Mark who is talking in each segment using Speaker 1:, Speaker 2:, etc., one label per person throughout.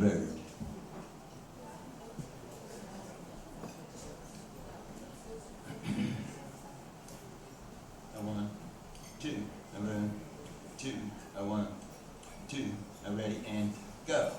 Speaker 1: bird. A 1, 2, a run, 2, a 1, 2, a ready and go.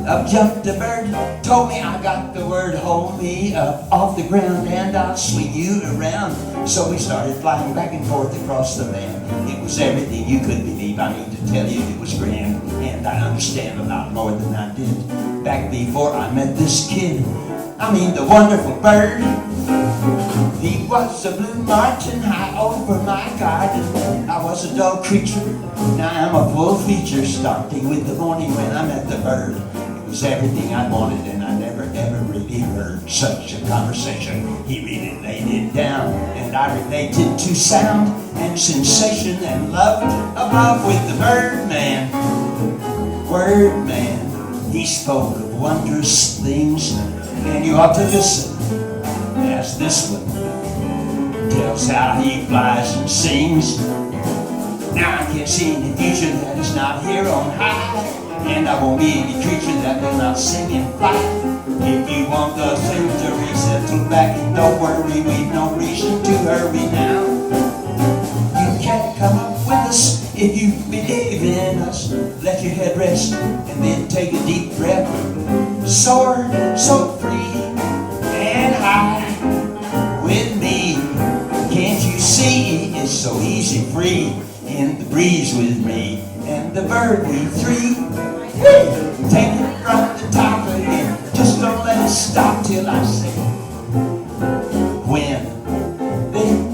Speaker 1: Up jumped a bird, told me I got the word, hold me up off the ground and I'll swing you around. So we started flying back and forth across the land. It was everything you could believe, I mean to tell you it was grand. And I understand a lot more than I did back before I met this kid. I mean the wonderful bird. He was a blue martin high over my garden. I was a dull creature, now I'm a full feature. Starting with the morning when I met the bird. It was everything I wanted and I never ever really heard such a conversation. He really laid it down and I related to sound and sensation and loved above with the Birdman. Wordman, he spoke of wondrous things and you ought to listen as this one tells how he flies and sings. Now I can't see any future that is not here on high, and I won't be any creature that will not sing and fly. If you want the century, settle back and don't worry, we've no reason to hurry now. You can't come up with us if you believe in us. Let your head rest and then take a deep breath. Soar so free and high with me. Can't you see it's so easy free in the breeze with me and the bird we three. Take it from the top again, just don't let it stop till I say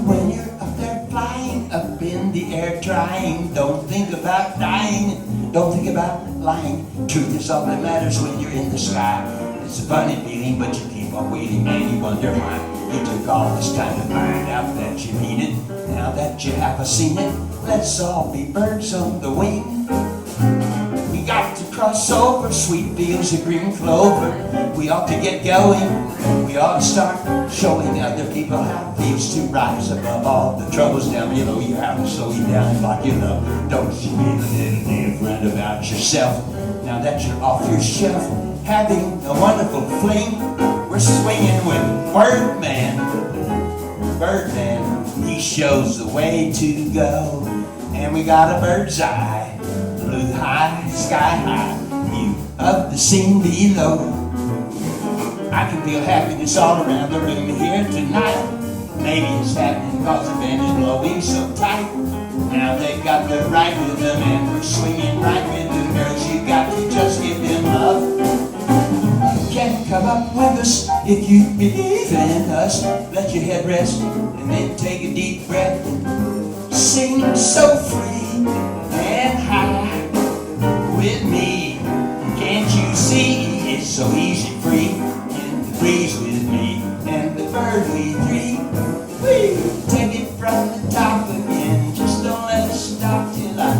Speaker 1: when you're up there flying up in the air trying, don't think about dying, don't think about lying. Truth is all that matters when you're in the sky. It's a funny feeling but you keep on waiting and you wonder why you took all this time to find out that you mean it. Now that you have seen it, let's all be birds on the wing. We got to cross over sweet fields of green clover. We ought to get going. We ought to start showing other people how it feels to rise above all the troubles down below. You have to slow you down and block your love. Don't you be a little different about yourself. Now that you're off your shelf, having a wonderful fling, we're swinging with Birdman. Birdman, he shows the way to go. And we got a bird's eye, blue high, sky high, view of the scene below. I can feel happiness all around the room here tonight. Maybe it's happening because the band is blowing so tight. Now they've got the right rhythm and we're swinging right with them. Girls, you got to just give them love. You can't come up with us if you believe in us. Let your head rest and then take a deep breath. Sing so free and high with me. Can't you see it's so easy free in the breeze with me and the bird we three. We take it from the top again. Just don't let it stop till I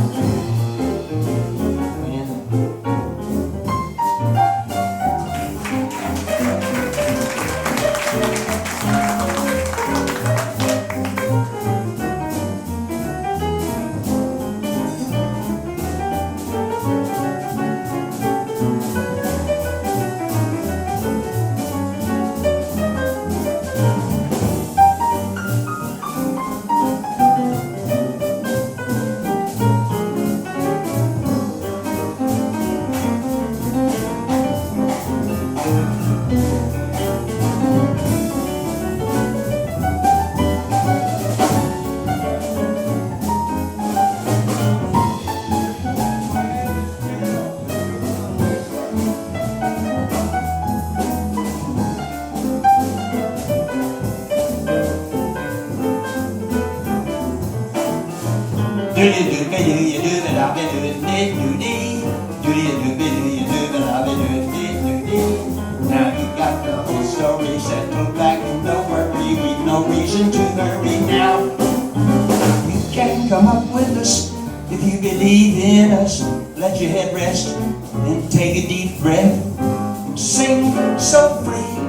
Speaker 1: Do you do be do you do but I'll be doing did do dee. Do you do be do you do but I'll be doing did do dee. Now you got the whole story settled back and don't worry, we've no reason to hurry now. You can come up with us if you believe in us. Let your head rest and take a deep breath. Sing so free.